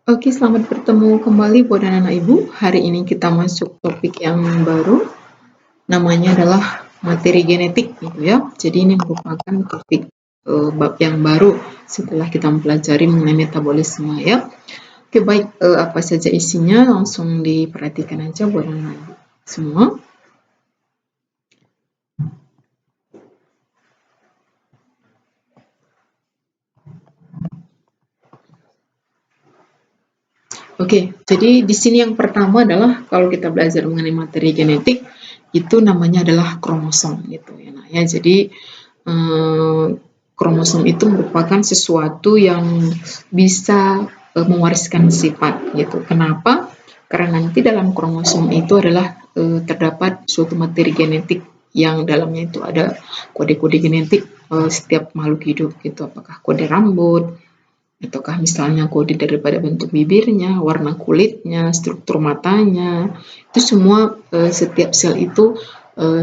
Oke, selamat bertemu kembali buat anak-anak Ibu. Hari ini kita masuk topik yang baru, namanya adalah materi genetik gitu ya. Jadi ini merupakan topik bab yang baru setelah kita mempelajari mengenai metabolisme ya. Oke, baik, apa saja isinya langsung diperhatikan aja buat anak-anak Ibu semua. Oke, jadi di sini yang pertama adalah kalau kita belajar mengenai materi genetik, itu namanya adalah kromosom gitu ya. Nah, ya jadi eh, kromosom itu merupakan sesuatu yang bisa mewariskan sifat gitu. Kenapa? Karena nanti dalam kromosom itu adalah terdapat suatu materi genetik yang dalamnya itu ada kode-kode genetik setiap makhluk hidup gitu. Apakah kode rambut, ataukah misalnya kode daripada bentuk bibirnya, warna kulitnya, struktur matanya, itu semua setiap sel itu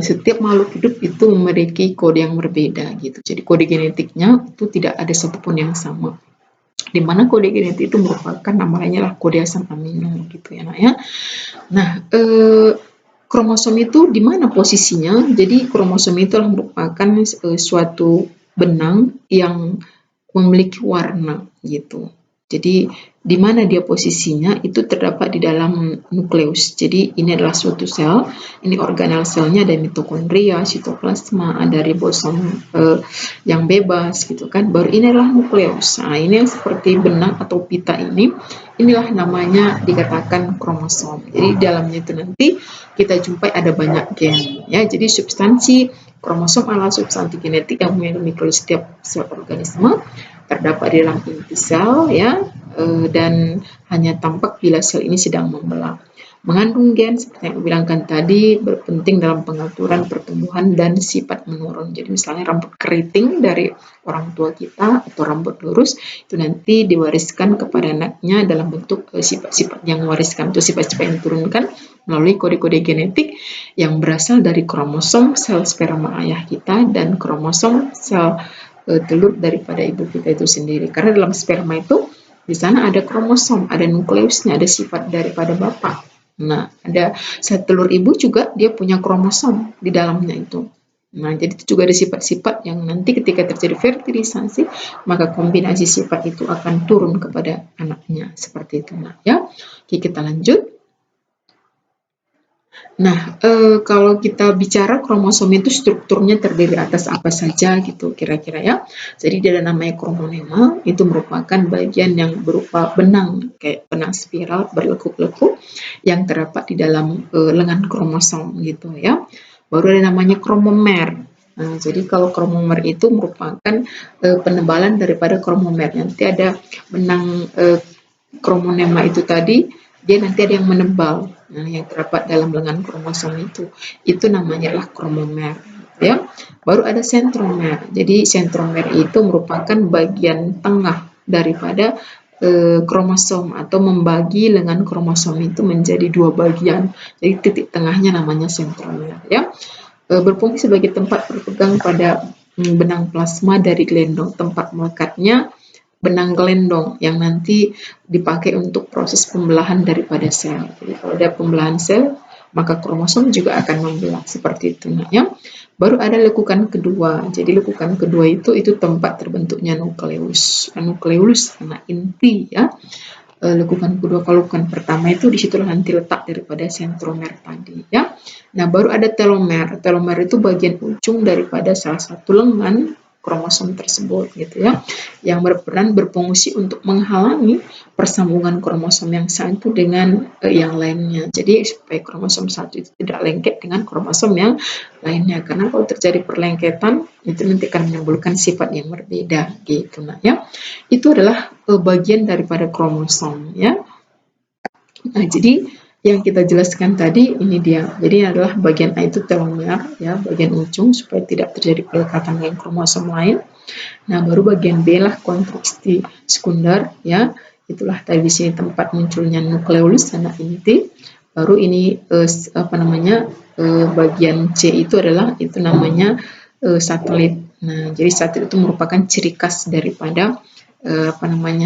setiap makhluk hidup itu memiliki kode yang berbeda gitu. Jadi kode genetiknya itu tidak ada satupun yang sama. Di mana kode genetik itu merupakan namanya lah kode asam amino gitu ya, ya. Nah, kromosom itu di mana posisinya? Jadi kromosom itu merupakan suatu benang yang memiliki warna gitu. Jadi di mana dia posisinya itu terdapat di dalam nukleus. Jadi ini adalah suatu sel, ini organel selnya ada mitokondria, sitoplasma, ada ribosom yang bebas gitu kan. Baru ini adalah nukleus. Nah, ini yang seperti benang atau pita ini, inilah namanya dikatakan kromosom. Jadi di dalamnya itu nanti kita jumpai ada banyak gen ya. Jadi substansi kromosom adalah substansi genetik yang memiliki setiap sel organisme, terdapat di dalam inti sel ya, dan hanya tampak bila sel ini sedang membelah. Mengandung gen seperti yang aku bilangkan tadi berpenting dalam pengaturan pertumbuhan dan sifat menurun. Jadi misalnya rambut keriting dari orang tua kita atau rambut lurus itu nanti diwariskan kepada anaknya dalam bentuk sifat-sifat yang mewariskan, itu sifat-sifat yang diturunkan melalui kode-kode genetik yang berasal dari kromosom sel sperma ayah kita dan kromosom sel telur daripada ibu kita itu sendiri. Karena dalam sperma itu di sana ada kromosom, ada nukleusnya, ada sifat daripada bapak. Nah, ada sel telur ibu juga dia punya kromosom di dalamnya itu. Nah, jadi itu juga ada sifat-sifat yang nanti ketika terjadi fertilisasi, maka kombinasi sifat itu akan turun kepada anaknya. Seperti itu. Nah, ya. Oke, kita lanjut. Nah, kalau kita bicara kromosom itu strukturnya terdiri atas apa saja gitu kira-kira ya. Jadi ada namanya kromonema, itu merupakan bagian yang berupa benang, kayak benang spiral berlekuk-lekuk yang terdapat di dalam lengan kromosom gitu ya. Baru ada namanya kromomer. Nah, jadi kalau kromomer itu merupakan penebalan daripada kromomer. Nanti ada benang kromonema itu tadi, dia nanti ada yang menebal, nah, yang terdapat dalam lengan kromosom itu namanya lah kromomer ya. Baru ada sentromer. Jadi sentromer itu merupakan bagian tengah daripada kromosom atau membagi lengan kromosom itu menjadi dua bagian. Jadi titik tengahnya namanya sentromer ya. Berfungsi sebagai tempat berpegang pada benang plasma dari gelendong, tempat melekatnya benang gelendong yang nanti dipakai untuk proses pembelahan daripada sel. Jadi kalau ada pembelahan sel, maka kromosom juga akan membelah seperti itu. Nah, ya. Baru ada lekukan kedua. Jadi lekukan kedua itu tempat terbentuknya nukleus. Nukleus karena inti ya. Lekukan kedua, kalau lekukan pertama itu disitulah nanti letak daripada sentromer tadi ya. Nah, baru ada telomer. Telomer itu bagian ujung daripada salah satu lengan kromosom tersebut gitu ya, yang berperan berfungsi untuk menghalangi persambungan kromosom yang satu dengan yang lainnya. Jadi supaya kromosom satu itu tidak lengket dengan kromosom yang lainnya, karena kalau terjadi perlengketan itu nanti akan menimbulkan sifat yang berbeda gitu. Nah, ya itu adalah bagian daripada kromosom ya. Nah, jadi yang kita jelaskan tadi ini dia. Jadi ini adalah bagian A itu telomer ya, bagian ujung supaya tidak terjadi pelekatan dengan kromosom lain. Nah, baru bagian B lah konstruksi sekunder ya. Itulah tadi di sini tempat munculnya nukleus anak inti. Baru ini bagian C itu adalah namanya satelit. Nah, jadi satelit itu merupakan ciri khas daripada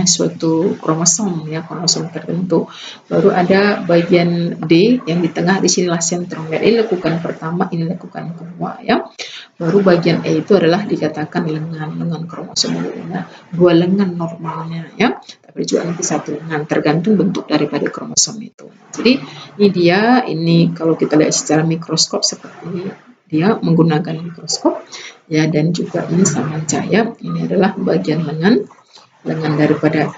suatu kromosom ya, kromosom tertentu. Baru ada bagian D yang di tengah, di sinilah sentromer. Ini lekukan pertama, ini lekukan kedua ya. Baru bagian E itu adalah dikatakan lengan kromosom. Nah, 2 lengan normalnya ya, tapi juga nanti 1 lengan, tergantung bentuk daripada kromosom itu. Jadi ini kalau kita lihat secara mikroskop seperti dia menggunakan mikroskop ya, dan juga ini sama cahaya. Ini adalah bagian lengan daripada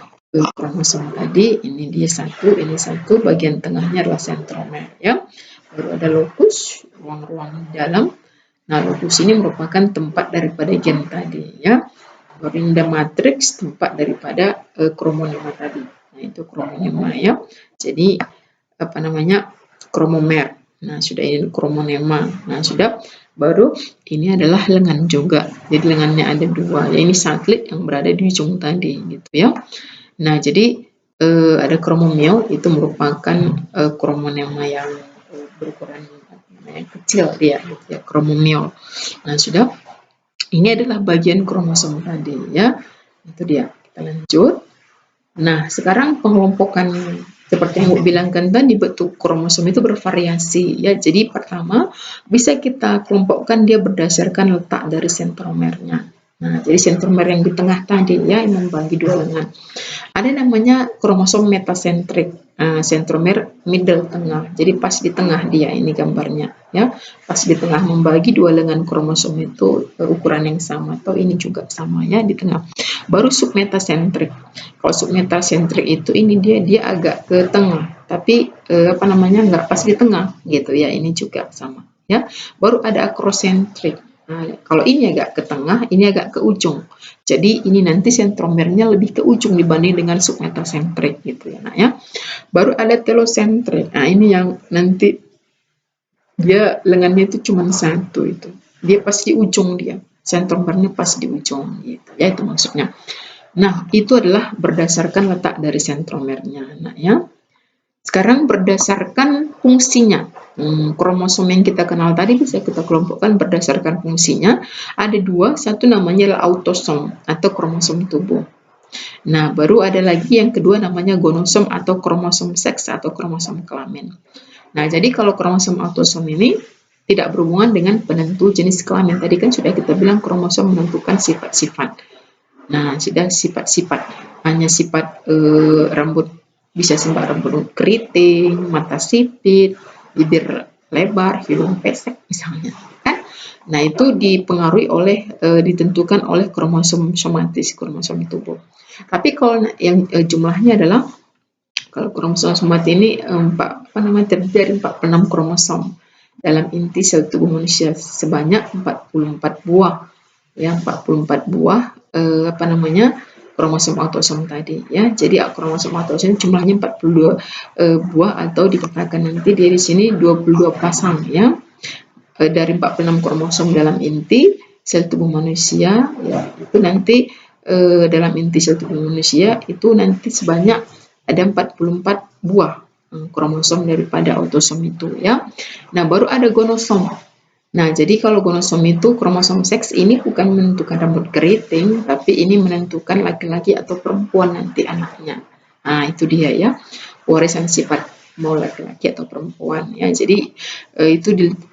kromosom tadi. Ini dia ini satu, bagian tengahnya adalah sentromer ya. Baru ada locus, ruang-ruang dalam. Nah, locus ini merupakan tempat daripada gen tadi ya. Baru ada matriks, tempat daripada kromonema tadi. Nah, itu kromonema ya. Jadi kromomer. Nah, sudah ini kromonema. Nah, sudah. Baru ini adalah lengan juga. Jadi lengannya ada 2. Ya, ini satelit yang berada di ujung tadi gitu ya. Nah, jadi ada kromomiol, itu merupakan kromonema yang berukuran kecil dia gitu ya, kromomiol. Nah, sudah. Ini adalah bagian kromosom tadi ya. Itu dia. Kita lanjut. Nah, sekarang pengelompokan seperti yang Ibu bilangkan tadi, bentuk kromosom itu bervariasi ya. Jadi pertama bisa kita kelompokkan dia berdasarkan letak dari sentromernya. Nah, jadi sentromer yang di tengah tadi ya, yang membagi 2 lengan. Ada namanya kromosom metasentrik, sentromer middle tengah. Jadi pas di tengah dia, ini gambarnya ya. Pas di tengah membagi 2 lengan kromosom itu ukuran yang sama, atau ini juga sama ya di tengah. Baru submetasentrik. Kalau submetasentrik itu ini dia agak ke tengah, tapi nggak pas di tengah gitu ya. Ini juga sama ya. Baru ada akrosentrik. Nah, kalau ini agak ke tengah, ini agak ke ujung. Jadi ini nanti sentromernya lebih ke ujung dibanding dengan submetasentrik gitu ya. Nah, ya. Baru ada telosentrik. Nah, ini yang nanti dia lengannya itu cuma 1 itu. Dia pas di ujung dia. Sentromernya pas di ujung gitu. Ya, itu maksudnya. Nah, itu adalah berdasarkan letak dari sentromernya. Nah, ya. Sekarang berdasarkan fungsinya. Kromosom yang kita kenal tadi bisa kita kelompokkan berdasarkan fungsinya. Ada 2, satu namanya adalah autosom atau kromosom tubuh. Nah, baru ada lagi yang kedua namanya gonosom atau kromosom seks atau kromosom kelamin. Nah, jadi kalau kromosom autosom ini tidak berhubungan dengan penentu jenis kelamin. Tadi kan sudah kita bilang kromosom menentukan sifat-sifat. Nah, sudah sifat-sifat, hanya sifat rambut, bisa rambut keriting, mata sipit, bibir lebar, hidung pesek misalnya kan. Nah, itu dipengaruhi oleh ditentukan oleh kromosom somatis, kromosom tubuh. Tapi kalau yang jumlahnya adalah, kalau kromosom somatis ini terdiri dari 46 kromosom dalam inti sel tubuh manusia sebanyak 44 buah ya, 44 buah kromosom autosom tadi ya. Jadi kromosom autosom jumlahnya 42 buah, atau dikatakan nanti di sini 22 pasang ya. Dari 46 kromosom dalam inti sel tubuh manusia ya, itu nanti dalam inti sel tubuh manusia itu nanti sebanyak ada 44 buah kromosom daripada autosom itu ya. Nah, baru ada gonosom. Nah, jadi kalau gonosom itu kromosom seks ini bukan menentukan rambut keriting, tapi ini menentukan laki-laki atau perempuan nanti anaknya. Nah, itu dia ya, warisan sifat mau laki-laki atau perempuan ya. Jadi itu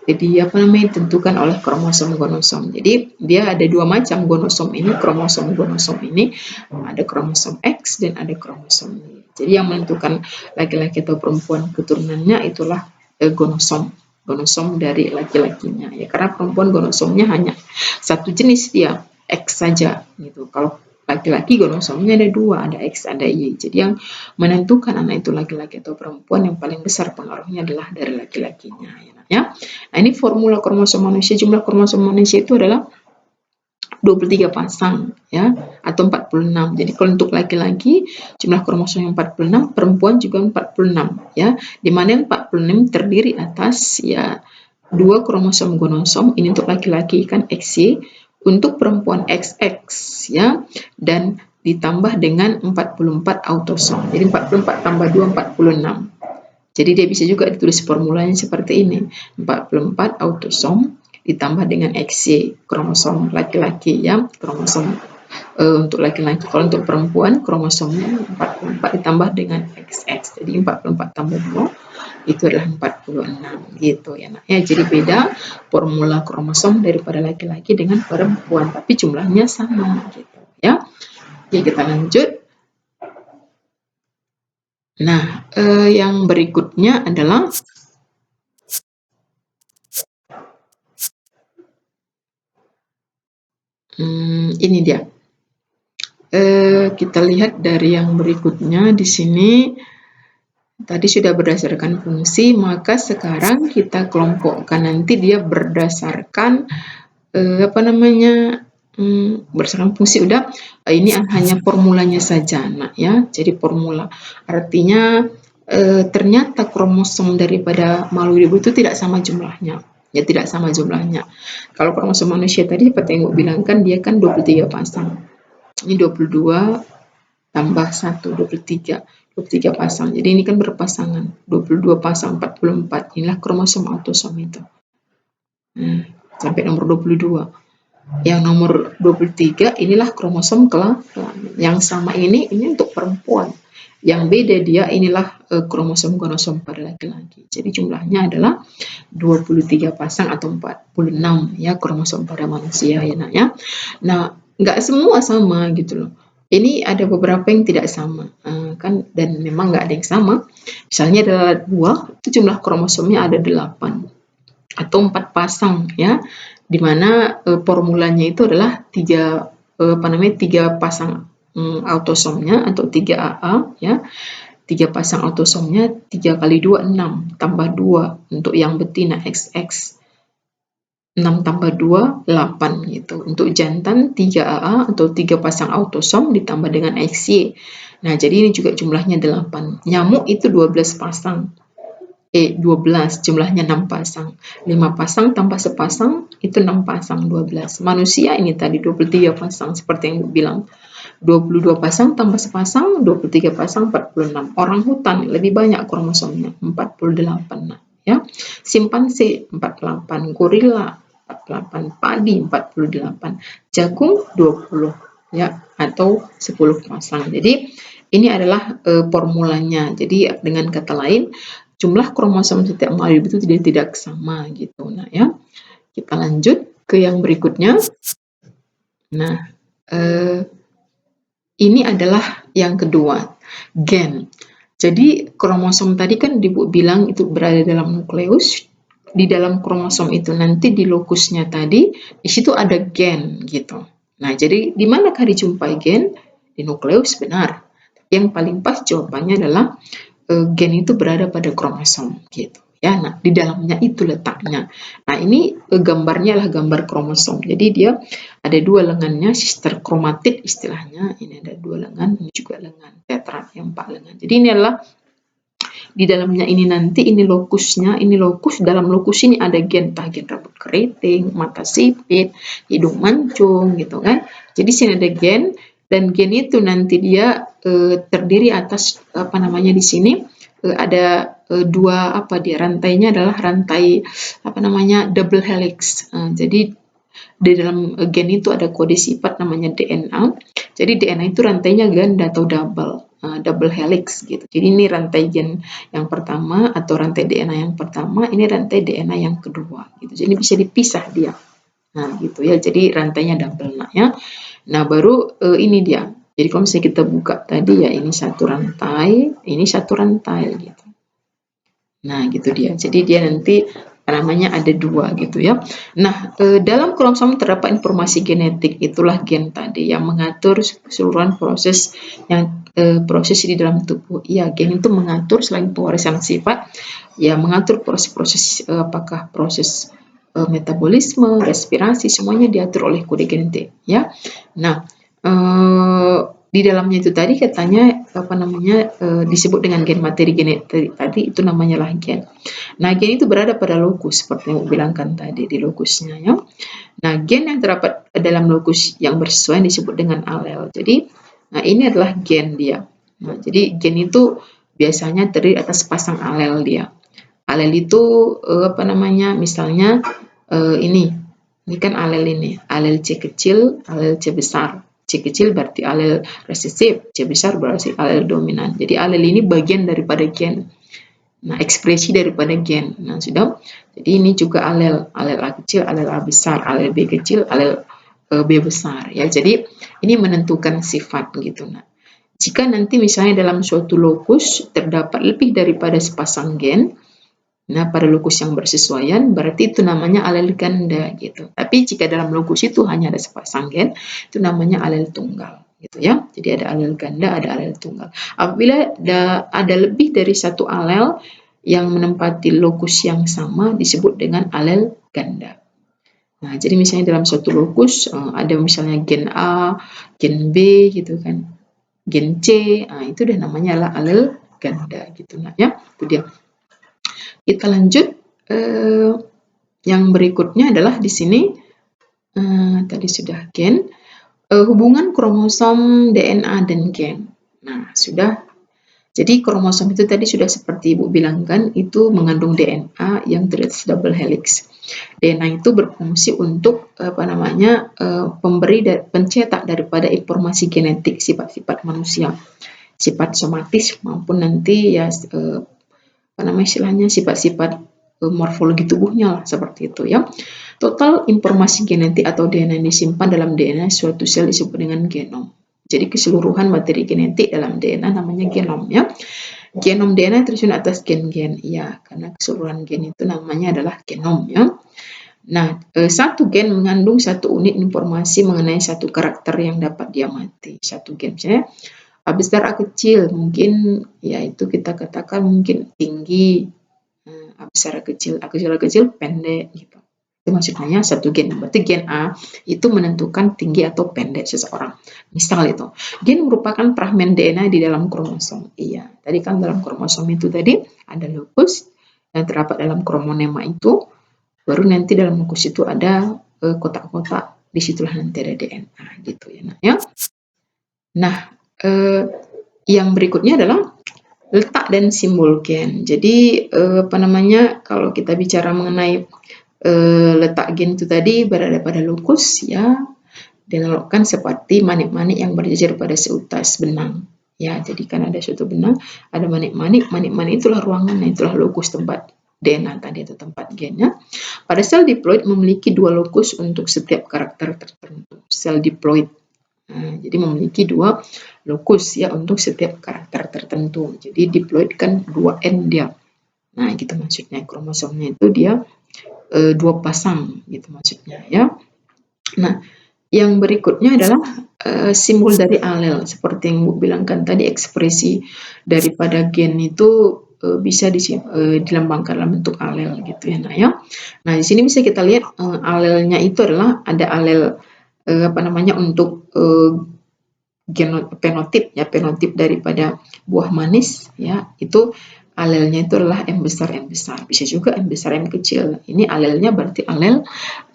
ditentukan oleh kromosom gonosom. Jadi dia ada 2 macam gonosom ini, kromosom ini ada kromosom X dan ada kromosom Y. Jadi yang menentukan laki-laki atau perempuan keturunannya itulah gonosom dari laki-lakinya ya, karena perempuan gonosomnya hanya 1 jenis dia, X saja gitu. Kalau laki-laki gonosomnya ada 2, ada X, ada Y. Jadi yang menentukan anak itu laki-laki atau perempuan yang paling besar pengaruhnya adalah dari laki-lakinya ya. Nah, ini formula kromosom manusia. Jumlah kromosom manusia itu adalah 23 pasang ya, atau 46. Jadi kalau untuk laki-laki jumlah kromosom yang 46, perempuan juga 46 ya. Di mana 46 terdiri atas ya 2 kromosom gonosom, ini untuk laki-laki kan XY, untuk perempuan XX ya, dan ditambah dengan 44 autosom. Jadi 44 tambah 2 46. Jadi dia bisa juga ditulis formulanya seperti ini. 44 autosom ditambah dengan XY, kromosom laki-laki ya, kromosom untuk laki-laki. Kalau untuk perempuan kromosomnya 44 ditambah dengan XX, jadi 44 tambah 2 itu adalah 46 gitu ya. Nah, ya jadi beda formula kromosom daripada laki-laki dengan perempuan, tapi jumlahnya sama gitu ya. Oke, kita lanjut. Nah, yang berikutnya adalah ini dia. Kita lihat dari yang berikutnya di sini. Tadi sudah berdasarkan fungsi, maka sekarang kita kelompokkan. Nanti dia berdasarkan berdasarkan fungsi. Udah, ini hanya formulanya saja, nak ya. Jadi formula artinya ternyata kromosom daripada makhluk hidup itu tidak sama jumlahnya. Ya, tidak sama jumlahnya. Kalau kromosom manusia tadi seperti yang gue bilang kan, dia kan 23 pasang. Ini 22 tambah 1, 23 pasang. Jadi ini kan berpasangan. 22 pasang 44. Inilah kromosom autosom itu. Sampai nomor 22. Yang nomor 23 inilah kromosom kelamin. Yang sama ini untuk perempuan. Yang beda dia inilah kromosom pada laki-laki. Jadi jumlahnya adalah 23 pasang atau 46 ya kromosom pada manusia ya nak ya. Nah, nggak semua sama gitu loh. Ini ada beberapa yang tidak sama kan, dan memang nggak ada yang sama. Misalnya ada 2, itu jumlah kromosomnya ada 8 atau 4 pasang ya, dimana formulanya itu adalah 3 pasang autosomnya atau 3 AA ya. 3 pasang autosomnya 3 kali 2 6 tambah 2 untuk yang betina XX. 6 tambah 2, 8 gitu. Untuk jantan 3 AA atau 3 pasang autosom ditambah dengan XY. Nah, jadi ini juga jumlahnya 8. Nyamuk itu 12 pasang. 12, jumlahnya 6 pasang. 5 pasang tambah sepasang itu 6 pasang, 12. Manusia ini tadi 23 pasang seperti yang bilang. 22 pasang tambah sepasang, 23 pasang, 46. Orang hutan lebih banyak kromosomnya, 48. Nah, ya. Simpanse 48, gorila 48, padi 48, jagung 20 ya, atau 10 pasang. Jadi ini adalah formulanya. Jadi dengan kata lain, jumlah kromosom setiap makhluk itu tidak sama gitu. Nah ya, kita lanjut ke yang berikutnya. Nah, ini adalah yang kedua, gen. Jadi kromosom tadi kan Ibu bilang itu berada dalam nukleus. Di dalam kromosom itu nanti di lokusnya tadi, di situ ada gen gitu. Nah, jadi di manakah dijumpai gen? Di nukleus, benar. Tapi yang paling pas jawabannya adalah gen itu berada pada kromosom gitu. Ya, nah di dalamnya itu letaknya. Nah, ini gambarnya adalah gambar kromosom. Jadi dia ada 2 lengannya, sister kromatid istilahnya. Ini ada 2 lengan, ini juga lengan tetra yang 4 lengan. Jadi ini adalah di dalamnya ini nanti ini lokusnya, ini lokus, dalam lokus ini ada gen, entah gen rambut keriting, mata sipit, hidung mancung gitu kan. Jadi sini ada gen, dan gen itu nanti dia terdiri atas di sini ada 2 rantainya adalah rantai double helix. Jadi di dalam gen itu ada kode sifat namanya DNA. Jadi DNA itu rantainya ganda atau double helix gitu. Jadi ini rantai gen yang pertama atau rantai DNA yang pertama, ini rantai DNA yang kedua gitu. Jadi bisa dipisah dia. Nah, gitu ya. Jadi rantainya double ya. Nah, baru ini dia. Jadi kalau misalnya kita buka tadi ya, ini satu rantai, ini satu rantai gitu. Nah, gitu dia. Jadi dia nanti ada 2 gitu ya. Nah, dalam kromosom terdapat informasi genetik, itulah gen tadi yang mengatur keseluruhan proses di dalam tubuh. Ya, gen itu mengatur selain pewarisan sifat, ya mengatur proses-proses apakah proses metabolisme, respirasi, semuanya diatur oleh kode genetik ya. Nah, di dalamnya itu tadi katanya disebut dengan gen materi genetik tadi, itu namanya lah gen. Nah, gen itu berada pada lokus seperti yang saya bilangkan tadi di lokusnya ya. Nah, gen yang terdapat dalam lokus yang bersesuaian disebut dengan alel. Jadi, nah ini adalah gen dia. Nah, jadi gen itu biasanya terdiri atas pasang alel dia. Alel itu misalnya ini kan alel ini, alel C kecil, alel C besar. C kecil berarti alel resesif, C besar berarti alel dominan. Jadi alel ini bagian daripada gen. Nah, ekspresi daripada gen. Nah, sudah. Jadi ini juga alel A kecil, alel A besar, alel B kecil, alel B besar ya. Jadi ini menentukan sifat gitu. Nah, jika nanti misalnya dalam suatu lokus terdapat lebih daripada sepasang gen, nah pada lokus yang bersesuaian berarti itu namanya alel ganda gitu. Tapi jika dalam lokus itu hanya ada sepasang gen, itu namanya alel tunggal gitu ya. Jadi ada alel ganda, ada alel tunggal. Apabila ada lebih dari satu alel yang menempati lokus yang sama disebut dengan alel ganda. Nah, jadi misalnya dalam suatu lokus ada misalnya gen A, gen B gitu kan, gen C, nah itu udah namanya adalah alel ganda gitu. Nah ya, itu dia. Kita lanjut, yang berikutnya adalah di sini tadi sudah gen, hubungan kromosom DNA dan gen. Nah sudah. Jadi kromosom itu tadi sudah seperti Ibu bilang kan, itu mengandung DNA yang teratas double helix. DNA itu berfungsi untuk pemberi dan pencetak daripada informasi genetik sifat-sifat manusia, sifat somatis maupun nanti ya istilahnya sifat-sifat morfologi tubuhnya lah, seperti itu ya. Total informasi genetik atau DNA yang disimpan dalam DNA suatu sel disebut dengan genom. Jadi keseluruhan materi genetik dalam DNA namanya genom ya. Genom DNA tersusun atas gen-gen ya, karena keseluruhan gen itu namanya adalah genom ya. Nah, satu gen mengandung satu unit informasi mengenai satu karakter yang dapat diamati. Satu gen misalnya A besar A kecil, mungkin ya itu kita katakan mungkin tinggi, A besar A kecil pendek gitu. Itu maksudnya satu gen. Berarti gen A itu menentukan tinggi atau pendek seseorang. Misal itu, gen merupakan fragmen DNA di dalam kromosom. Iya, tadi kan dalam kromosom itu tadi ada lokus yang terdapat dalam kromonema itu, baru nanti dalam lokus itu ada kotak-kotak, disitulah nanti ada DNA gitu ya. Nah, yang berikutnya adalah letak dan simbol gen. Jadi kalau kita bicara mengenai letak gen itu tadi berada pada lokus ya, dianalogkan seperti manik-manik yang berjejer pada seutas benang ya. Jadi kan ada suatu benang, ada manik-manik itulah ruangan, itulah lokus tempat DNA tadi atau tempat gennya. Pada sel diploid memiliki dua lokus untuk setiap karakter tertentu. Sel diploid jadi memiliki dua lokus ya untuk setiap karakter tertentu. Jadi diploid kan 2N dia. Nah, gitu maksudnya, kromosomnya itu dia 2 pasang gitu maksudnya ya. Nah, yang berikutnya adalah simbol dari alel. Seperti yang Bu bilangkan tadi, ekspresi daripada gen itu bisa dilambangkan dalam bentuk alel gitu ya. Nah, di sini bisa kita lihat alelnya itu adalah ada alel untuk fenotip ya, fenotip daripada buah manis ya, itu alelnya itu adalah M besar, bisa juga M besar, M kecil. Ini alelnya berarti alel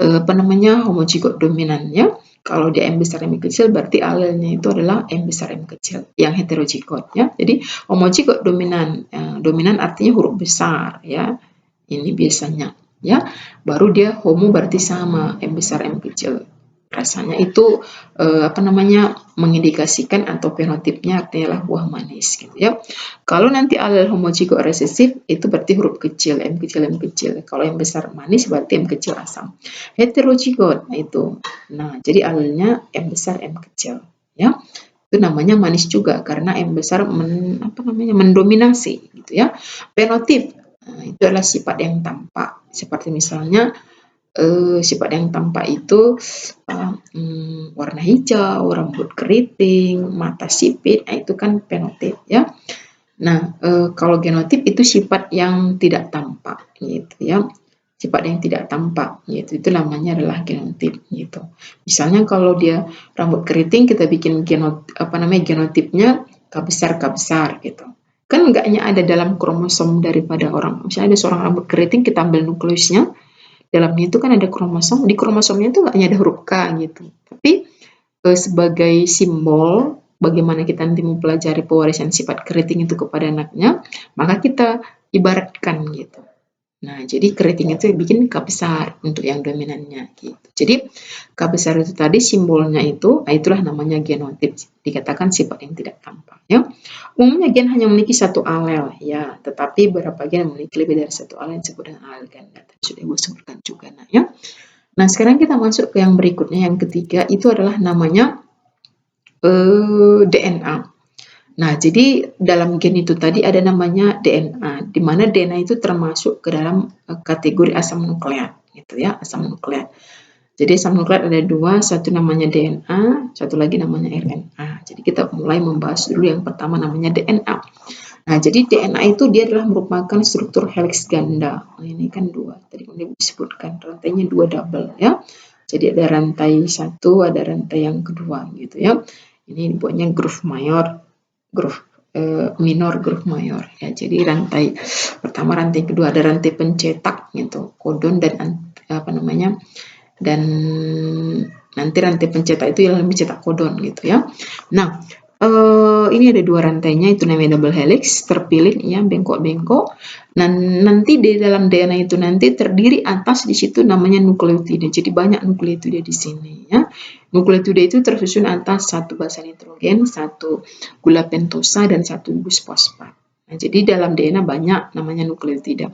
homozigot dominan ya. Kalau dia M besar, M kecil berarti alelnya itu adalah M besar, M kecil yang heterozigot ya. Jadi homozigot dominan, dominan artinya huruf besar ya. Ini biasanya ya. Baru dia homo berarti sama, M besar, M kecil. Rasanya itu mengindikasikan atau fenotipnya artinya buah manis gitu ya. Kalau nanti alel homozigot resesif itu berarti huruf kecil, M kecil. Kalau yang besar manis berarti M kecil asam. Heterozigot itu. Nah, jadi alelnya M besar, M kecil ya. Itu namanya manis juga karena M besar mendominasi gitu ya. Fenotip itu adalah sifat yang tampak, seperti misalnya sifat yang tampak itu warna hijau, rambut keriting, mata sipit, itu kan fenotip ya. Nah, kalau genotip itu sifat yang tidak tampak gitu ya. Sifat yang tidak tampak gitu, itu namanya adalah genotip gitu. Misalnya kalau dia rambut keriting, kita bikin genotipnya K besar gitu. Kan enggaknya ada dalam kromosom daripada orang. Misalnya ada seorang rambut keriting, kita ambil nukleusnya, dalamnya itu kan ada kromosom, di kromosomnya itu nggak ada huruf K gitu. Tapi sebagai simbol bagaimana kita nanti mempelajari pewarisan sifat keriting itu kepada anaknya, maka kita ibaratkan gitu. Nah, jadi keriting itu bikin K besar untuk yang dominannya gitu. Jadi K besar itu tadi simbolnya itu, itulah namanya genotip. Dikatakan sifat yang tidak tampak. Ya. Umumnya gen hanya memiliki satu alel, ya, tetapi beberapa gen memiliki lebih dari satu alel yang disebut dengan alel ganda. Sudah gue sebutkan juga, nah ya. Nah, sekarang kita masuk ke yang berikutnya, yang ketiga itu adalah namanya DNA. Nah, jadi dalam gen itu tadi ada namanya DNA, di mana DNA itu termasuk ke dalam kategori asam nukleat, gitu ya, asam nukleat. Jadi asam nukleat ada dua, satu namanya DNA, satu lagi namanya RNA. Jadi kita mulai membahas dulu yang pertama namanya DNA. Nah, jadi DNA itu dia adalah merupakan struktur helix ganda. Nah, ini kan dua, tadi yang disebutkan rantainya dua double ya. Jadi ada rantai satu, ada rantai yang kedua gitu ya. Ini dibuatnya groove mayor, groove minor, groove mayor ya. Jadi rantai pertama, rantai kedua, ada rantai pencetak gitu, kodon dan apa namanya, dan nanti rantai pencetak itu yang mencetak kodon gitu ya. Nah, ini ada dua rantainya, itu namanya double helix, terpilih ya, bengkok-bengkok. Dan nanti di dalam DNA itu nanti terdiri atas di situ namanya nukleotida. Jadi banyak nukleotida di sini ya. Nukleotida itu tersusun atas satu basa nitrogen, satu gula pentosa, dan satu gugus fosfat. Nah, jadi dalam DNA banyak namanya nukleotida.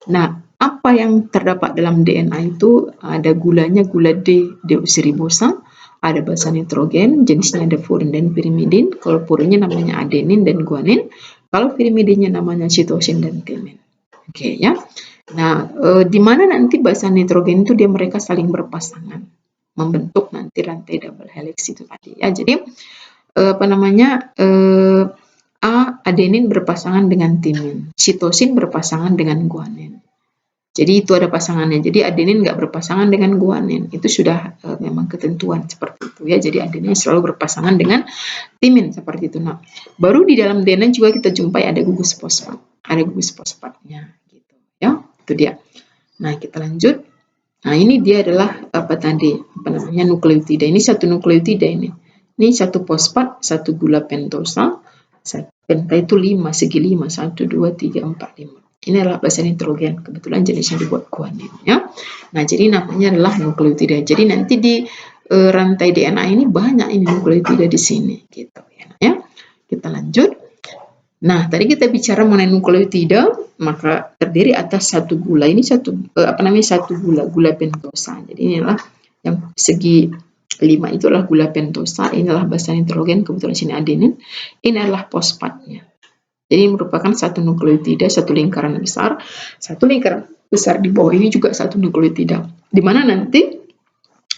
Nah, apa yang terdapat dalam DNA itu ada gulanya, gula D, deoksiribosa, ada basa nitrogen, jenisnya ada furin dan pirimidin. Kalau purinnya namanya adenin dan guanin. Kalau pirimidinnya namanya sitosin dan timin. Oke ya. Nah, di mana nanti basa nitrogen itu mereka saling berpasangan, membentuk nanti rantai double helix itu tadi ya. Jadi apa namanya, adenin berpasangan dengan timin, sitosin berpasangan dengan guanin. Jadi itu ada pasangannya. Jadi adenin nggak berpasangan dengan guanin. Itu sudah memang ketentuan seperti itu ya. Jadi adenin selalu berpasangan dengan timin seperti itu. Nah, baru di dalam DNA juga kita jumpai ada gugus fosfat. Ada gugus fosfatnya gitu ya. Itu dia. Nah, kita lanjut. Nah, ini dia adalah apa tadi? Apa namanya, nukleotida. Ini satu nukleotida ini. Ini satu fosfat, satu gula pentosa. Penta itu 5, segi 5. 1, 2, 3, 4, 5. Ini adalah basa nitrogen, kebetulan jenisnya dibuat guanin ya. Nah, jadi namanya adalah nukleotida. Jadi nanti di rantai DNA ini banyak ini nukleotida di sini gitu ya. Kita lanjut. Nah, tadi kita bicara mengenai nukleotida, maka terdiri atas satu gula. Ini satu satu gula pentosa. Jadi inilah yang segi 5 itu adalah gula pentosa, inilah basa nitrogen, kebetulan sini adenin. Ini adalah fosfatnya. Jadi merupakan satu nukleotida, satu lingkaran besar. Satu lingkaran besar di bawah ini juga satu nukleotida. Di mana nanti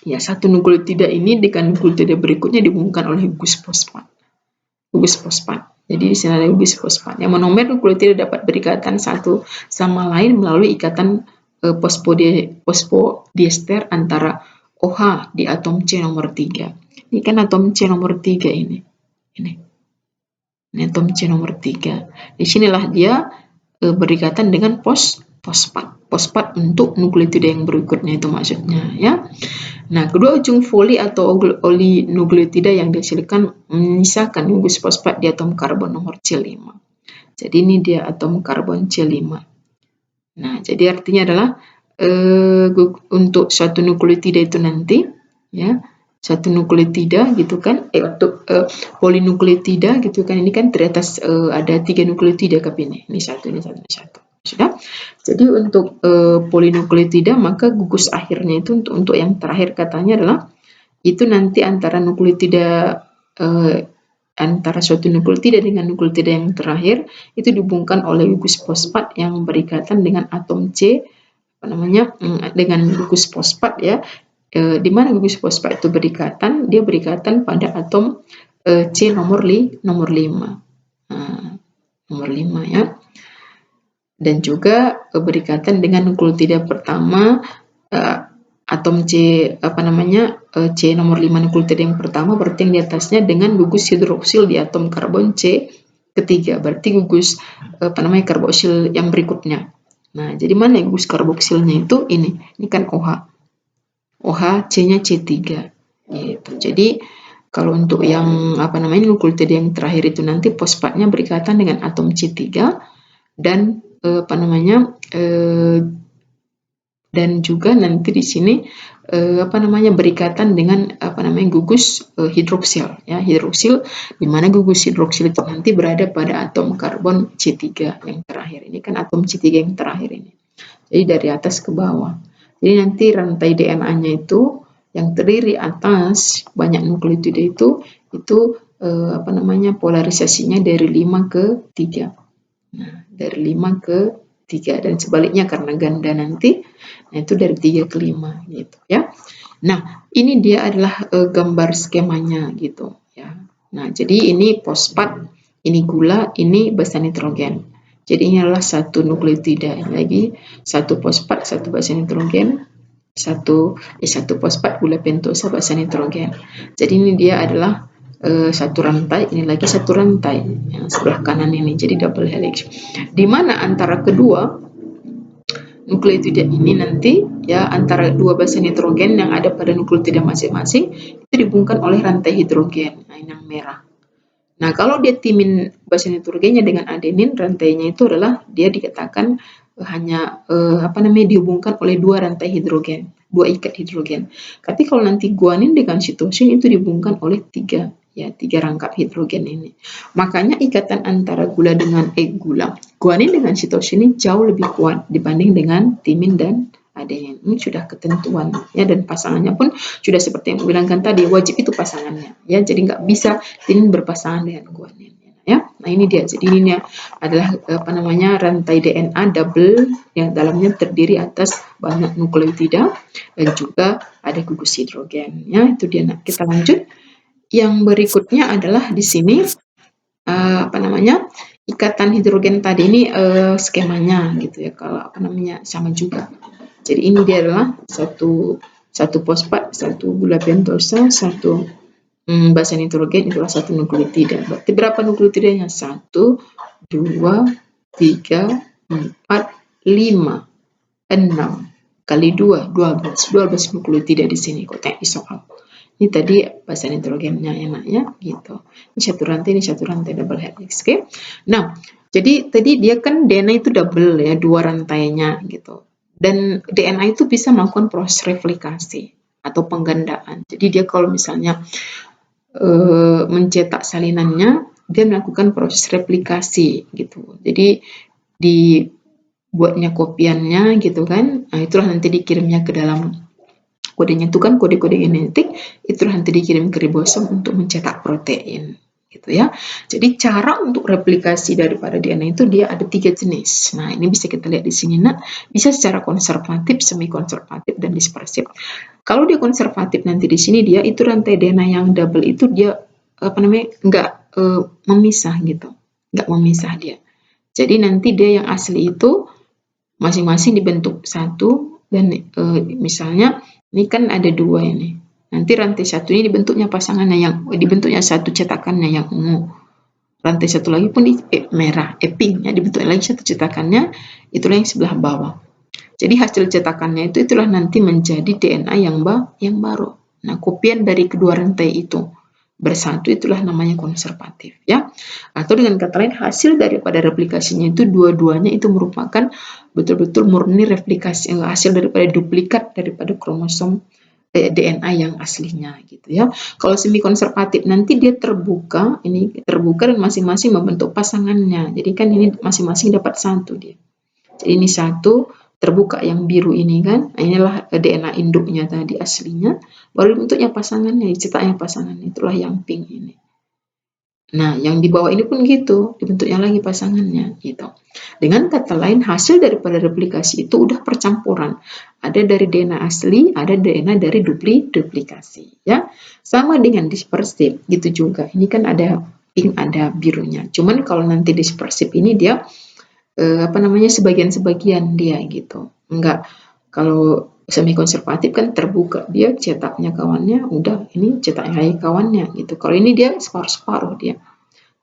ya satu nukleotida ini dengan nukleotida berikutnya dihubungkan oleh gugus fosfat. Gugus fosfat. Jadi di sini ada gugus fosfat. Yang monomer nukleotida dapat berikatan satu sama lain melalui ikatan fosfodiester antara OH di atom C nomor 3. Ini kan atom C nomor 3 ini. Ini atom C nomor 3. Di sinilah dia berikatan dengan fosfat. Fosfat untuk nukleotida yang berikutnya itu maksudnya ya. Nah, kedua ujung foli atau olinukleotida yang dihasilkan menyisakan gugus fosfat di atom karbon nomor C5. Jadi ini dia atom karbon C5. Nah, jadi artinya adalah untuk suatu nukleotida itu nanti ya, satu nukleotida gitu kan, untuk polinukleotida gitu kan, ini kan teratas ada 3 nukleotida ini satu, ini satu, ini satu. Sudah. Jadi untuk polinukleotida maka gugus akhirnya itu untuk yang terakhir katanya adalah itu nanti antara nukleotida antara suatu nukleotida dengan nukleotida yang terakhir itu dihubungkan oleh gugus fosfat yang berikatan dengan atom C dengan gugus fosfat ya. Di mana gugus fosfat itu berikatan, dia berikatan pada atom C nomor 5. Nomor 5 ya. Dan juga berikatan dengan nukleotida pertama atom C C nomor 5 nukleotida yang pertama, berarti yang di atasnya dengan gugus hidroksil di atom karbon C ketiga, berarti gugus karboksil yang berikutnya. Nah, jadi mana gugus karboksilnya itu ini kan OH. OH C-nya C3 gitu. Jadi kalau untuk yang nukleotida yang terakhir itu nanti fosfatnya berikatan dengan atom C3 dan apa namanya, dan juga nanti di sini apa namanya, berikatan dengan apa namanya, gugus hidroksil ya, hidroksil, di mana gugus hidroksil itu nanti berada pada atom karbon C3 yang terakhir. Ini kan atom C3 yang terakhir ini. Jadi dari atas ke bawah. Jadi nanti rantai DNA-nya itu yang terdiri atas banyak nukleotida itu apa namanya, polarisasinya dari 5 ke 3. Nah, dari 5 ke 3 dan sebaliknya karena ganda nanti, nah itu dari 3 ke 5 gitu ya. Nah, ini dia adalah gambar skemanya gitu ya. Nah, jadi ini fosfat, ini gula, ini basa nitrogen. Jadi ini adalah satu nukleotida, lagi satu fosfat, satu basa nitrogen, satu fosfat gula pentosa basa nitrogen. Jadi ini dia adalah satu rantai, ini lagi satu rantai yang sebelah kanan ini, jadi double helix. Di mana antara kedua nukleotida ini nanti ya, antara dua basa nitrogen yang ada pada nukleotida masing-masing itu dihubungkan oleh rantai hidrogen, nah ini yang merah. Nah, kalau dia timin basa nitrogennya dengan adenin, rantainya itu adalah dia dikatakan hanya apa namanya, dihubungkan oleh dua rantai hidrogen, dua ikat hidrogen. Tapi kalau nanti guanin dengan sitosin itu dihubungkan oleh tiga rangkap hidrogen ini. Makanya ikatan antara gula dengan guanin dengan sitosin ini jauh lebih kuat dibanding dengan timin dan adenin. Ini sudah ketentuan ya, dan pasangannya pun sudah seperti yang bilangkan tadi, wajib itu pasangannya ya, jadi nggak bisa timin berpasangan dengan guanin ya. Nah ini dia, jadi ini adalah apa namanya, rantai DNA double yang dalamnya terdiri atas banyak nukleotida dan juga ada gugus hidrogen ya. Itu dia. Nah, kita lanjut. Yang berikutnya adalah di sini apa namanya, ikatan hidrogen tadi ini skemanya gitu ya, kalau apa namanya, sama juga. Jadi ini dia adalah satu fosfat, satu gula pentosa, satu basa nitrogen, itulah satu nukleotida. Berarti berapa nukleotidanya? 1, 2, 3, 4, 5, 6 kali 2, 12 nukleotida di sini kok di soal. Ini tadi basa nitrogennya enaknya gitu. Ini satu rantai double helix. Oke. Nah, jadi tadi dia kan DNA itu double ya, dua rantainya gitu. Dan DNA itu bisa melakukan proses replikasi atau penggandaan. Jadi dia kalau misalnya mencetak salinannya, dia melakukan proses replikasi gitu. Jadi dibuatnya kopiannya gitu kan. Nah, itulah nanti dikirimnya ke dalam, kodenya itu kan kode-kode genetik, itu nanti dikirim ke ribosom untuk mencetak protein gitu ya. Jadi cara untuk replikasi daripada DNA itu dia ada 3 jenis. Nah, ini bisa kita lihat di sini. Nah, bisa secara konservatif, semi konservatif, dan dispersif. Kalau dia konservatif nanti di sini dia itu rantai DNA yang double itu dia apa namanya, nggak memisah gitu, nggak memisah dia. Jadi nanti dia yang asli itu masing-masing dibentuk satu, dan misalnya ini kan ada dua ini. Nanti rantai satu ini dibentuknya pasangannya yang dibentuknya satu cetakannya yang ungu. Rantai satu lagi pun merah, pink ya, dibentuknya lagi satu cetakannya, itulah yang sebelah bawah. Jadi hasil cetakannya itulah nanti menjadi DNA yang baru. Nah, kopian dari kedua rantai itu bersatu, itulah namanya konservatif ya. Atau dengan kata lain, hasil daripada replikasinya itu dua-duanya itu merupakan betul-betul murni replikasi, hasil daripada duplikat daripada kromosom DNA yang aslinya gitu ya. Kalau semi konservatif nanti dia terbuka dan masing-masing membentuk pasangannya. Jadi kan ini masing-masing dapat satu dia. Jadi ini satu terbuka yang biru ini kan, inilah DNA induknya tadi aslinya, baru bentuknya pasangannya, dicetaknya pasangannya, itulah yang pink ini. Nah, yang di bawah ini pun gitu, dibentuknya lagi pasangannya gitu. Dengan kata lain, hasil daripada replikasi itu udah percampuran. Ada dari DNA asli, ada DNA dari duplikasi ya. Sama dengan dispersif gitu juga. Ini kan ada pink, ada birunya. Cuman kalau nanti dispersif ini dia apa namanya, sebagian-sebagian dia gitu. Enggak, kalau semi konservatif kan terbuka, dia cetaknya kawannya, udah ini cetaknya lagi kawannya gitu. Kalau ini dia separuh-separuh dia.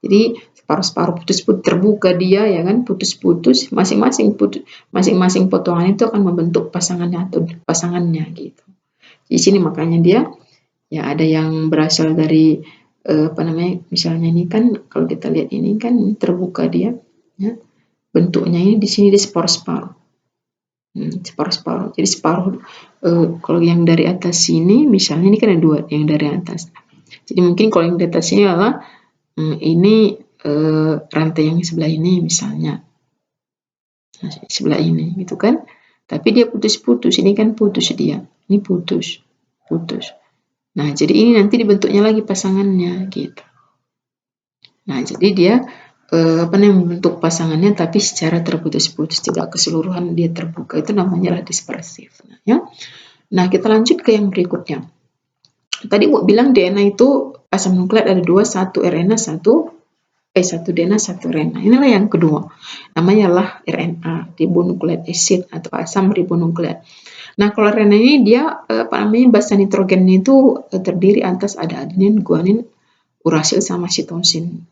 Jadi separuh-separuh, putus-putus, terbuka dia ya kan, putus-putus, masing-masing potongan itu akan membentuk pasangannya atau pasangannya gitu. Di sini makanya dia ya ada yang berasal dari apa namanya, misalnya ini kan kalau kita lihat ini kan terbuka dia ya. bentuknya ini di sini di separuh-separuh. Separuh-separuh. Jadi separuh kalau yang dari atas sini misalnya ini kan ada 2 yang dari atas. Jadi mungkin kalau yang di atas ini adalah ini rantai yang sebelah ini misalnya. Nah, sebelah ini gitu kan. Tapi dia putus-putus, ini kan putus dia. Ini putus. Nah, jadi ini nanti dibentuknya lagi pasangannya gitu. Nah, jadi dia membentuk pasangannya tapi secara terputus-putus, tidak keseluruhan dia terbuka. Itu namanya dispersif. Nah, kita lanjut ke yang berikutnya. Tadi Bu bilang DNA itu asam nukleat ada 2, 1 RNA, 1 DNA, 1 RNA. Inilah yang kedua. Namanya lah RNA, ribonucleic acid atau asam ribonukleat. Nah, kalau RNA ini dia basa nitrogennya itu terdiri atas ada adenin, guanin, urasil sama sitosin.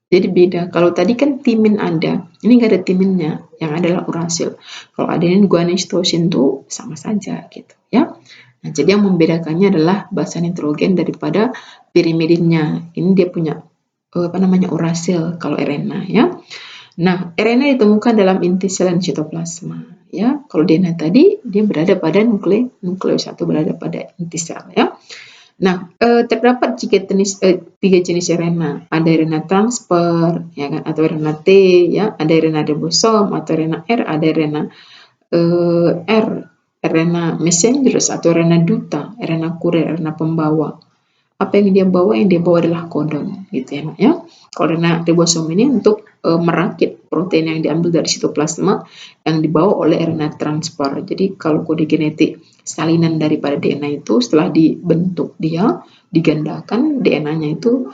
Jadi beda. Kalau tadi kan timin ada, ini nggak ada timinnya, yang adalah urasil. Kalau adenin, guanin, sitosin itu sama saja gitu ya. Nah, jadi yang membedakannya adalah basa nitrogen daripada pirimidinnya. Ini dia punya urasil kalau RNA ya. Nah, RNA ditemukan dalam inti sel dan sitoplasma ya. Kalau DNA tadi dia berada pada nukleus atau berada pada inti sel ya. Nah, terdapat 3 jenis RNA. Ada RNA transfer ya kan, atau RNA T ya, ada RNA ribosom atau RNA R, ada RNA RNA messenger atau RNA duta, RNA kurir, RNA pembawa. Apa yang dia bawa? Yang dia bawa adalah kodon gitu ya. Kalau RNA ribosom ini untuk merakit protein yang diambil dari sitoplasma yang dibawa oleh RNA transfer. Jadi kalau kode genetik salinan daripada DNA itu setelah dibentuk dia digandakan DNA itu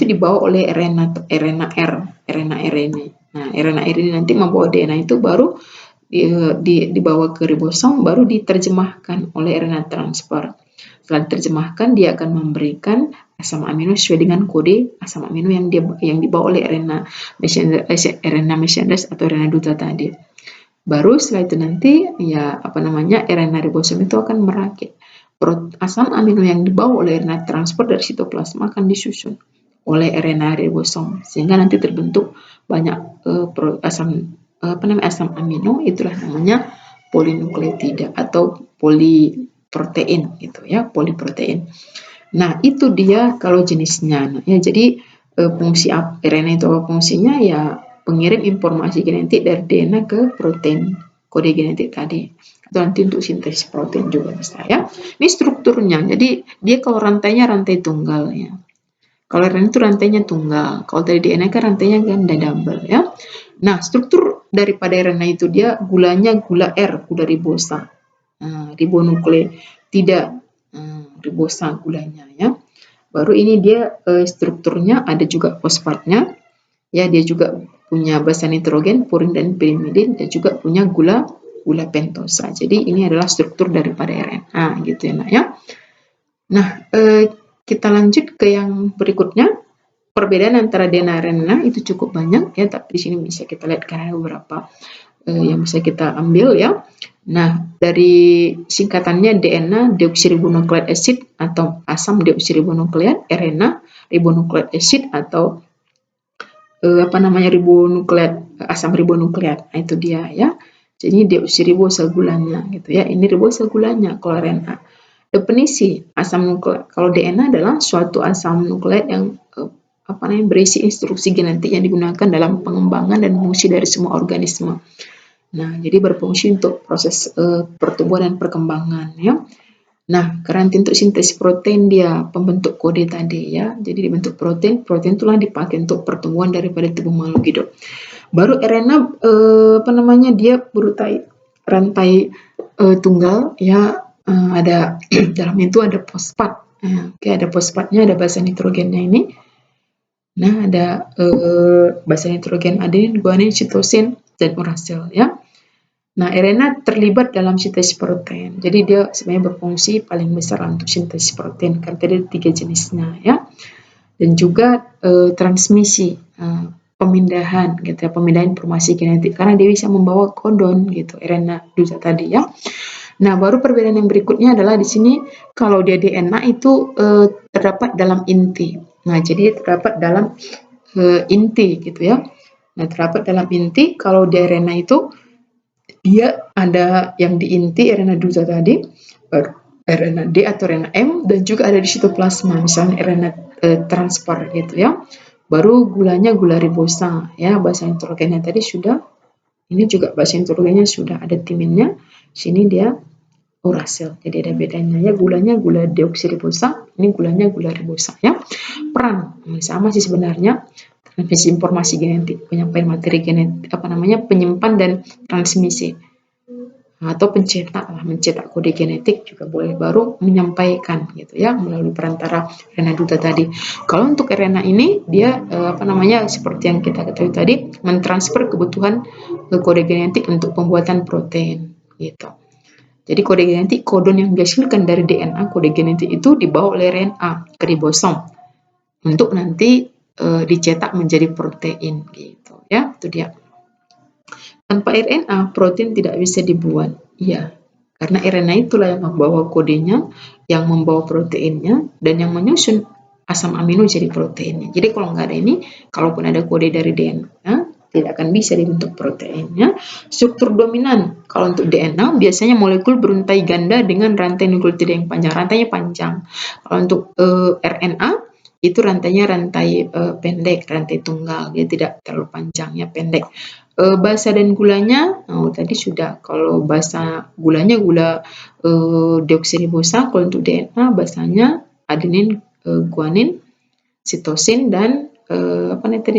dibawa oleh RNA R ini. Nah, RNA R ini nanti membawa DNA itu baru dibawa ke ribosom, baru diterjemahkan oleh RNA transfer. Setelah diterjemahkan, dia akan memberikan asam amino sesuai dengan kode asam amino yang dibawa oleh RNA messenger atau RNA duta tadi. Baru setelah itu nanti RNA ribosom itu akan merakit asam amino yang dibawa oleh RNA transfer dari sitoplasma akan disusun oleh RNA ribosom sehingga nanti terbentuk banyak asam amino, itulah namanya polinukleotida atau poliprotein gitu ya, poliprotein. Nah, itu dia kalau jenisnya. Nah, ya, jadi fungsi RNA itu apa fungsinya? Ya, pengirim informasi genetik dari DNA ke protein kode genetik tadi. Atau nanti untuk sintesis protein juga bisa ya. Ini strukturnya. Jadi dia kalau rantainya rantai tunggal ya. Kalau RNA itu rantainya tunggal. Kalau dari DNA kan rantainya ganda double ya. Nah, struktur daripada RNA itu dia gulanya gula R, gula ribosa. Ribonukleat tidak ribosa gulanya ya. Baru ini dia strukturnya ada juga fosfatnya. Ya, dia juga punya basa nitrogen, purin dan pirimidin dan juga punya gula pentosa. Jadi ini adalah struktur daripada RNA gitu ya. Nah, kita lanjut ke yang berikutnya. Perbedaan antara DNA dan RNA itu cukup banyak ya, tapi di sini bisa kita lihat karena beberapa yang bisa kita ambil ya. Nah, dari singkatannya DNA deoksiribonukleat acid atau asam deoksiribonukleat, RNA ribonukleat acid atau ribonukleat, asam ribonukleat. Nah, itu dia ya. Jadi deoksiribosa gulanya gitu ya. Ini ribosa gulanya kalau RNA. Definisi asam nukleat kalau DNA adalah suatu asam nukleat yang berisi instruksi genetik yang digunakan dalam pengembangan dan fungsi dari semua organisme. Nah, jadi berfungsi untuk proses pertumbuhan dan perkembangan ya. Nah, karena untuk sintesis protein dia pembentuk kode tadi ya. Jadi dibentuk protein itulah dipakai untuk pertumbuhan daripada tubuh makhluk hidup. Baru RNA dia berutai rantai tunggal ya, ada dalam itu ada fosfat. Oke, ada fosfatnya, ada basa nitrogennya ini. Nah, ada basa nitrogen adenin, guanin, sitosin dan urasil ya. Nah, RNA terlibat dalam sintesis protein. Jadi dia sebenarnya berfungsi paling besar untuk sintesis protein karena tadi ada 3 jenisnya ya. Dan juga transmisi pemindahan gitu ya, pemindahan informasi genetik karena dia bisa membawa kodon gitu RNA duta tadi ya. Nah, baru perbedaan yang berikutnya adalah di sini kalau dia DNA itu terdapat dalam inti. Nah, jadi terdapat dalam inti gitu ya. Nah, terdapat dalam inti, kalau di RNA itu dia ada yang di inti RNA duta tadi, baru RNA D atau RNA M, dan juga ada di sitoplasma, misalnya RNA transfer gitu ya. Baru gulanya gula ribosa ya, bahasa nitrogennya tadi sudah, ini juga bahasa nitrogennya sudah ada timinnya, sini dia urasil. Jadi ada bedanya ya, gulanya gula deoksiribosa, ini gulanya gula ribosa ya. Peran sama sih sebenarnya, transmisi informasi genetik, penyampaian materi genetik, penyimpan dan transmisi, atau pencetak lah, mencetak kode genetik juga boleh, baru menyampaikan gitu ya melalui perantara RNA duta tadi. Kalau untuk RNA ini dia seperti yang kita ketahui tadi, mentransfer kebutuhan kode genetik untuk pembuatan protein gitu. Jadi kode genetik, kodon yang dihasilkan dari DNA, kode genetik itu dibawa oleh RNA ke ribosom untuk nanti dicetak menjadi protein gitu ya. Itu dia. Tanpa RNA, protein tidak bisa dibuat. Iya, karena RNA itulah yang membawa kodenya, yang membawa proteinnya, dan yang menyusun asam amino jadi proteinnya. Jadi kalau nggak ada ini, kalaupun ada kode dari DNA, tidak akan bisa dibentuk proteinnya. Struktur dominan, kalau untuk DNA biasanya molekul beruntai ganda dengan rantai nukleotida yang panjang, rantainya panjang. Kalau untuk RNA itu rantainya rantai pendek, rantai tunggal, dia tidak terlalu panjangnya, pendek. Basa dan gulanya, tadi sudah, kalau basa gulanya gula deoksiribosa, kalau untuk DNA basanya adenin, guanin, sitosin, dan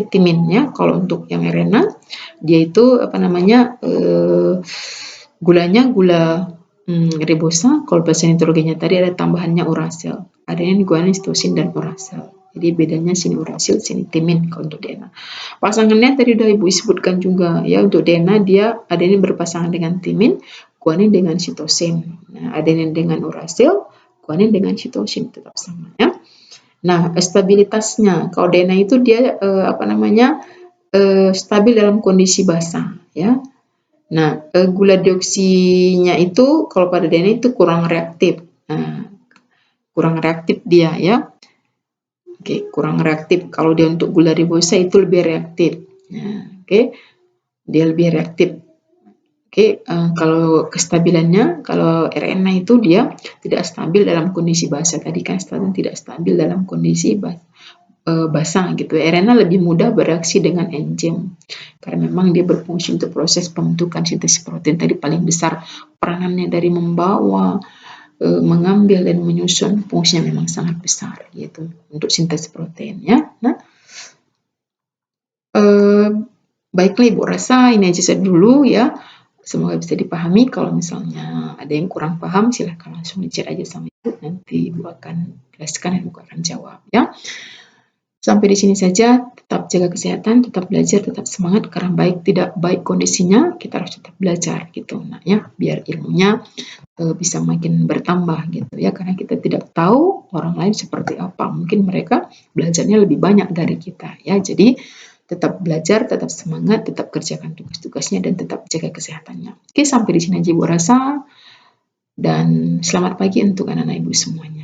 timin ya. Kalau untuk yang RNA dia itu gulanya gula ribosa, kalau bahasa nitrogennya tadi ada tambahannya urasil, adenin, guanin, sitosin, dan urasil. Jadi bedanya sini urasil, sini timin kalau untuk DNA. Pasangannya tadi udah Ibu sebutkan juga ya, untuk DNA dia adenin berpasangan dengan timin, guanin dengan sitosin. Nah, adenin dengan urasil, guanin dengan sitosin, tetap sama ya. Nah, stabilitasnya kalau DNA itu dia stabil dalam kondisi basah ya. Nah, gula dioksinya itu kalau pada DNA itu kurang reaktif. Nah, kurang reaktif dia ya. Oke, kurang reaktif. Kalau dia untuk gula ribosa itu lebih reaktif. Nah, dia lebih reaktif. Kalau kestabilannya, kalau RNA itu dia tidak stabil dalam kondisi basah. Tadi kan tidak stabil dalam kondisi basah gitu. RNA lebih mudah bereaksi dengan enzim karena memang dia berfungsi untuk proses pembentukan sintesis protein tadi paling besar. Peranannya dari membawa, mengambil, dan menyusun, fungsinya memang sangat besar gitu untuk sintesis protein ya. Nah, baiklah Ibu rasa ini aja dulu ya. Semoga bisa dipahami. Kalau misalnya ada yang kurang paham, silahkan langsung di-chat aja sama Ibu. Nanti Ibu akan jelaskan dan Ibu akan jawab ya. Sampai di sini saja. Tetap jaga kesehatan, tetap belajar, tetap semangat. Karena baik tidak baik kondisinya, kita harus tetap belajar gitu. Nah ya, biar ilmunya bisa makin bertambah gitu ya. Karena kita tidak tahu orang lain seperti apa. Mungkin mereka belajarnya lebih banyak dari kita ya. Jadi tetap belajar, tetap semangat, tetap kerjakan tugas-tugasnya, dan tetap jaga kesehatannya. Oke, sampai di sini aja Ibu rasa. Dan selamat pagi untuk anak-anak Ibu semuanya.